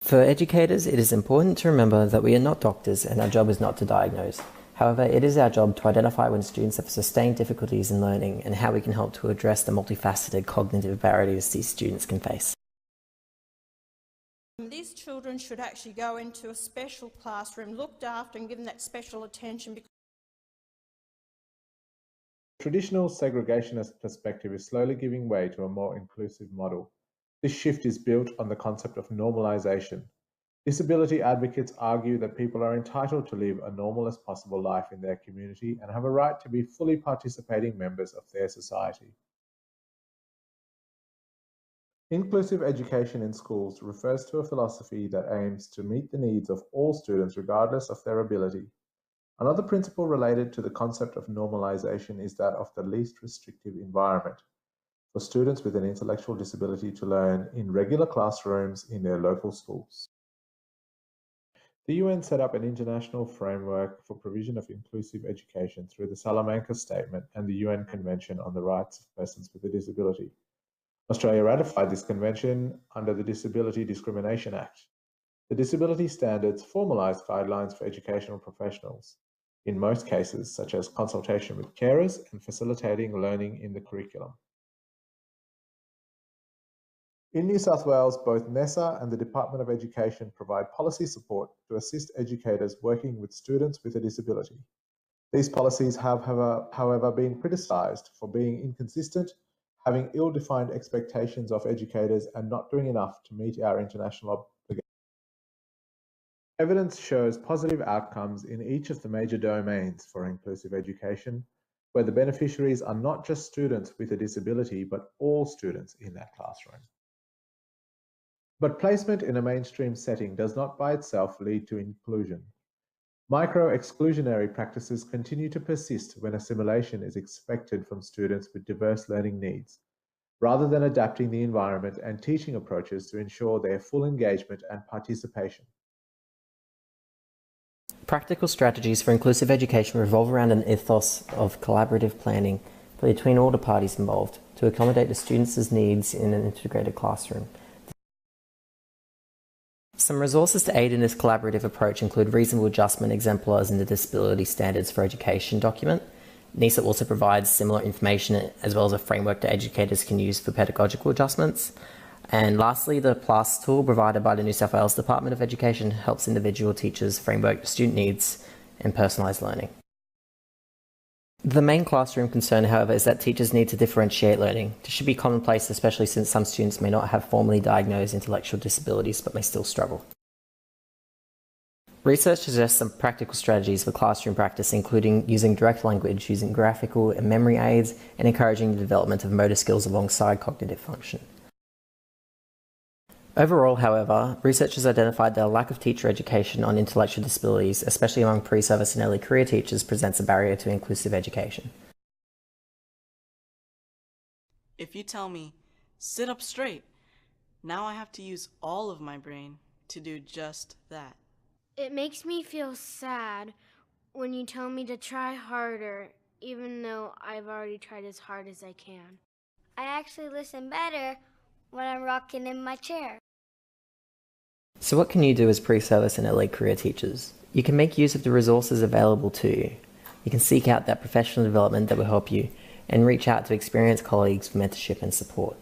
For educators, it is important to remember that we are not doctors and our job is not to diagnose. However, it is our job to identify when students have sustained difficulties in learning and how we can help to address the multifaceted cognitive barriers these students can face. These children should actually go into a special classroom, looked after and given that special attention. Traditional segregationist perspective is slowly giving way to a more inclusive model. This shift is built on the concept of normalization. Disability advocates argue that people are entitled to live a normal as possible life in their community and have a right to be fully participating members of their society. Inclusive education in schools refers to a philosophy that aims to meet the needs of all students regardless of their ability. Another principle related to the concept of normalization is that of the least restrictive environment for students with an intellectual disability to learn in regular classrooms in their local schools. The UN set up an international framework for provision of inclusive education through the Salamanca Statement and the UN Convention on the Rights of Persons with a Disability. Australia ratified this convention under the Disability Discrimination Act. The disability standards formalise guidelines for educational professionals, in most cases, such as consultation with carers and facilitating learning in the curriculum. In New South Wales, both NESA and the Department of Education provide policy support to assist educators working with students with a disability. These policies have, however, been criticised for being inconsistent, having ill-defined expectations of educators, and not doing enough to meet our international obligations. Evidence shows positive outcomes in each of the major domains for inclusive education, where the beneficiaries are not just students with a disability, but all students in that classroom. But placement in a mainstream setting does not by itself lead to inclusion. Micro-exclusionary practices continue to persist when assimilation is expected from students with diverse learning needs, rather than adapting the environment and teaching approaches to ensure their full engagement and participation. Practical strategies for inclusive education revolve around an ethos of collaborative planning between all the parties involved to accommodate the students' needs in an integrated classroom. Some resources to aid in this collaborative approach include reasonable adjustment exemplars in the Disability Standards for Education document. NESA also provides similar information as well as a framework that educators can use for pedagogical adjustments. And lastly, the PLUS tool provided by the New South Wales Department of Education helps individual teachers framework student needs and personalised learning. The main classroom concern, however, is that teachers need to differentiate learning. This should be commonplace, especially since some students may not have formally diagnosed intellectual disabilities but may still struggle. Research suggests some practical strategies for classroom practice, including using direct language, using graphical and memory aids, and encouraging the development of motor skills alongside cognitive function. Overall, however, researchers identified that a lack of teacher education on intellectual disabilities, especially among pre-service and early career teachers, presents a barrier to inclusive education. If you tell me, sit up straight, now I have to use all of my brain to do just that. It makes me feel sad when you tell me to try harder, even though I've already tried as hard as I can. I actually listen better when I'm rocking in my chair. So what can you do as pre-service and early career teachers? You can make use of the resources available to you. You can seek out that professional development that will help you and reach out to experienced colleagues for mentorship and support.